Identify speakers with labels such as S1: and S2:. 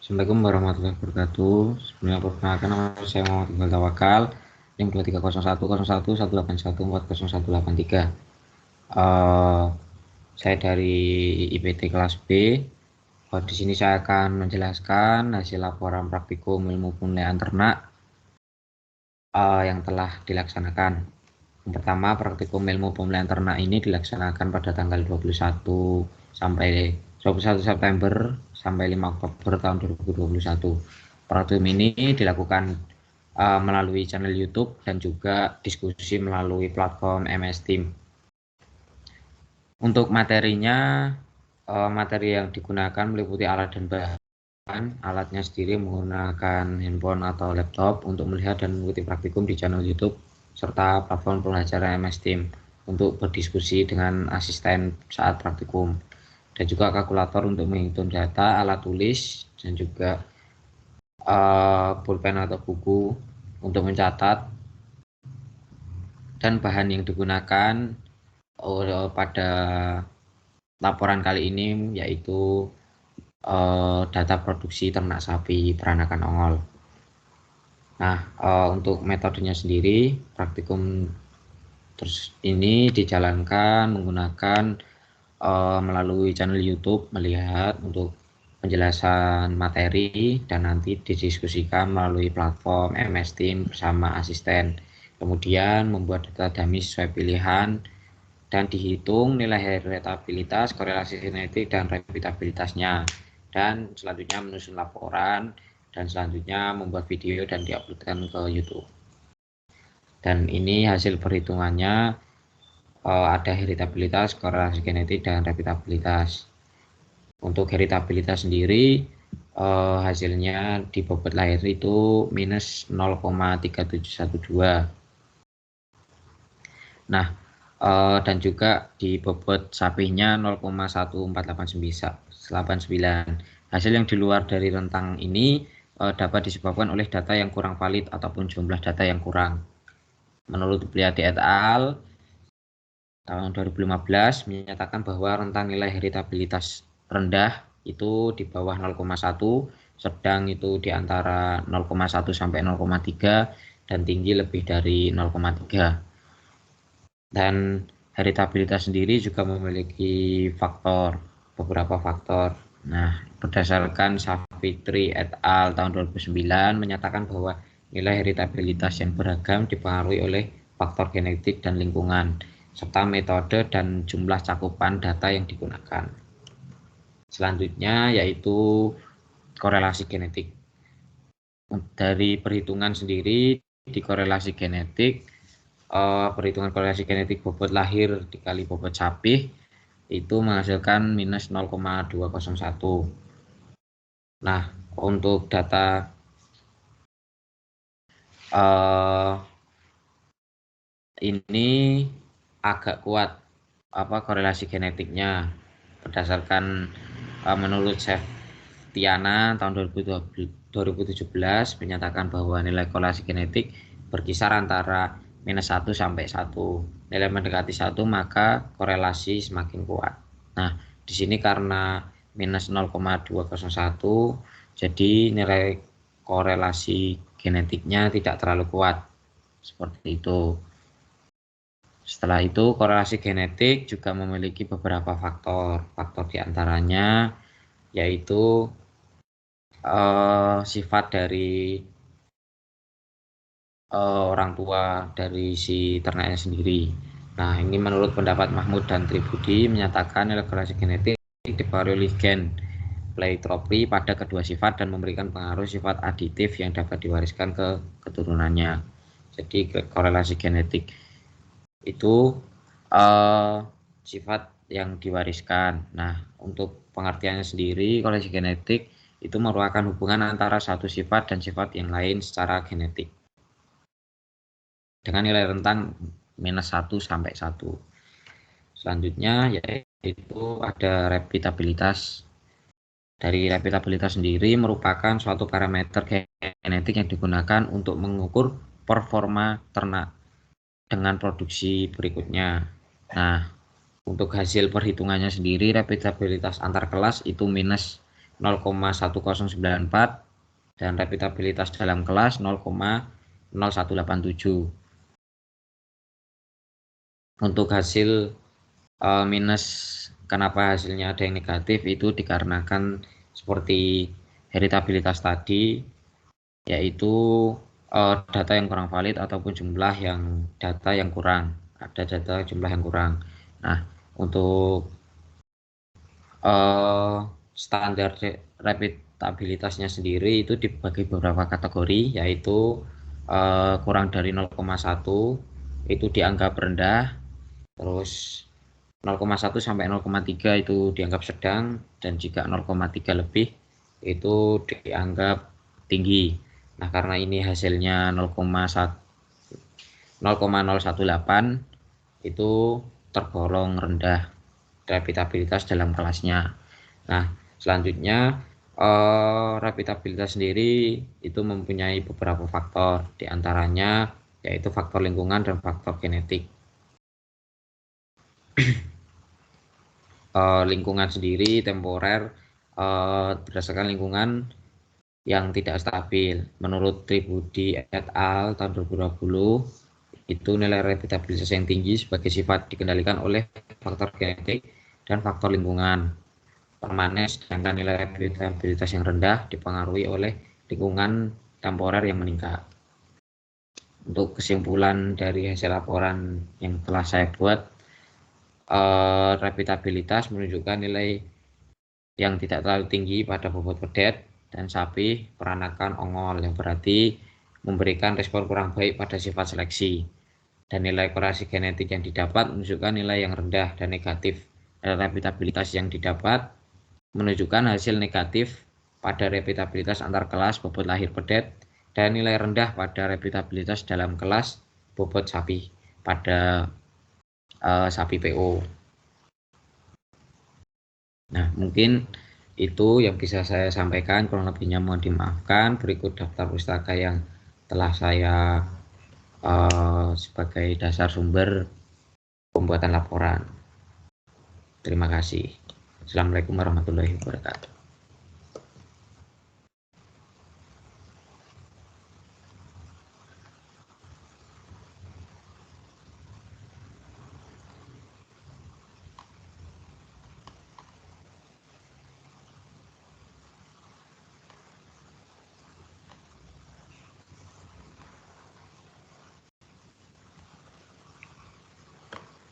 S1: Assalamualaikum warahmatullahi wabarakatuh. Sebelumnya perkenalkan, nama saya Muhammad Iqbal Tawakal, NIM 23010118140183. Saya dari IPT kelas B. Di sini saya akan menjelaskan hasil laporan praktikum ilmu pemeliharaan ternak yang telah dilaksanakan. Yang pertama, praktikum ilmu pemeliharaan ternak ini dilaksanakan pada tanggal 21 September sampai 5 Oktober tahun 2021. Praktikum ini dilakukan melalui channel YouTube dan juga diskusi melalui platform MS Team. Untuk materinya, materi yang digunakan meliputi alat dan bahan. Alatnya sendiri menggunakan handphone atau laptop untuk melihat dan mengikuti praktikum di channel YouTube serta platform pembelajaran MS Team untuk berdiskusi dengan asisten saat praktikum, dan juga kalkulator untuk menghitung data, alat tulis, dan juga pulpen atau buku untuk mencatat. Dan bahan yang digunakan pada laporan kali ini yaitu data produksi ternak sapi peranakan ongol. Nah, untuk metodenya sendiri, praktikum ini dijalankan menggunakan melalui channel YouTube, melihat untuk penjelasan materi, dan nanti didiskusikan melalui platform MS Team bersama asisten. Kemudian membuat data dummy sesuai pilihan dan dihitung nilai heritabilitas, korelasi genetik, dan repeatabilitasnya. Dan selanjutnya menyusun laporan, dan selanjutnya membuat video dan diuploadkan ke YouTube. Dan ini hasil perhitungannya, ada heritabilitas, korelasi genetik, dan repeatabilitas. Untuk heritabilitas sendiri, hasilnya di bobot lahir itu minus 0,3712. Nah, dan juga di bobot sapinya 0,1489. Hasil yang di luar dari rentang ini dapat disebabkan oleh data yang kurang valid ataupun jumlah data yang kurang. Menurut Bliati et al. Tahun 2015 menyatakan bahwa rentang nilai heritabilitas rendah itu di bawah 0,1, sedang itu di antara 0,1 sampai 0,3, dan tinggi lebih dari 0,3. Dan heritabilitas sendiri juga memiliki beberapa faktor. Nah, berdasarkan Savitri et al. Tahun 2009 menyatakan bahwa nilai heritabilitas yang beragam dipengaruhi oleh faktor genetik dan lingkungan, serta metode dan jumlah cakupan data yang digunakan. Selanjutnya yaitu korelasi genetik. Dari perhitungan sendiri, di korelasi genetik, perhitungan korelasi genetik bobot lahir dikali bobot sapi itu menghasilkan minus 0,201. Nah, untuk data ini agak kuat korelasi genetiknya, berdasarkan menurut Tiana tahun 2017 menyatakan bahwa nilai korelasi genetik berkisar antara minus 1 sampai 1. Nilai mendekati 1 maka korelasi semakin kuat. Nah, di sini karena minus 0,201, jadi nilai korelasi genetiknya tidak terlalu kuat. Seperti itu. Setelah itu, korelasi genetik juga memiliki beberapa faktor. Faktor diantaranya yaitu sifat dari orang tua dari si ternaknya sendiri. Nah, ini menurut pendapat Mahmud dan Tribudi menyatakan nilai korelasi genetik dipengaruhi oleh gen pleiotropy pada kedua sifat dan memberikan pengaruh sifat aditif yang dapat diwariskan ke keturunannya. Jadi korelasi genetik itu sifat yang diwariskan. Nah, untuk pengertiannya sendiri, korelasi genetik itu merupakan hubungan antara satu sifat dan sifat yang lain secara genetik dengan nilai rentang minus 1 sampai 1. Selanjutnya yaitu ada repeatabilitas. Dari repeatabilitas sendiri merupakan suatu parameter genetik yang digunakan untuk mengukur performa ternak dengan produksi berikutnya. Nah, untuk hasil perhitungannya sendiri, repeatabilitas antar kelas itu minus 0,1094 dan reputabilitas dalam kelas 0,0187. Untuk hasil minus, kenapa hasilnya ada yang negatif, itu dikarenakan seperti heritabilitas tadi, yaitu data yang kurang valid ataupun jumlah yang data yang kurang, ada data jumlah yang kurang. Nah, untuk standar reputabilitasnya sendiri itu dibagi beberapa kategori, yaitu kurang dari 0,1 itu dianggap rendah, terus 0,1 sampai 0,3 itu dianggap sedang, dan jika 0,3 lebih itu dianggap tinggi. Nah, karena ini hasilnya 0,018 itu tergolong rendah reputabilitas dalam kelasnya. Nah, selanjutnya reputabilitas sendiri itu mempunyai beberapa faktor, diantaranya yaitu faktor lingkungan dan faktor genetik. Lingkungan sendiri temporer, berdasarkan lingkungan yang tidak stabil. Menurut Tribudi et al. Tahun 2020, itu nilai reputabilitas yang tinggi sebagai sifat dikendalikan oleh faktor genetik dan faktor lingkungan permanen, sedangkan nilai reputabilitas yang rendah dipengaruhi oleh lingkungan temporer yang meningkat. Untuk kesimpulan dari hasil laporan yang telah saya buat, reputabilitas menunjukkan nilai yang tidak terlalu tinggi pada bobot pedet dan sapi peranakan ongol, yang berarti memberikan respon kurang baik pada sifat seleksi. Dan nilai korelasi genetik yang didapat menunjukkan nilai yang rendah dan negatif. Dan reputabilitas yang didapat menunjukkan hasil negatif pada reputabilitas antar kelas bobot lahir pedet dan nilai rendah pada reputabilitas dalam kelas bobot sapi pada sapi PO. Nah, mungkin itu yang bisa saya sampaikan, kurang lebihnya mohon dimaafkan. Berikut daftar pustaka yang telah saya sebagai dasar sumber pembuatan laporan. Terima kasih. Assalamualaikum warahmatullahi wabarakatuh.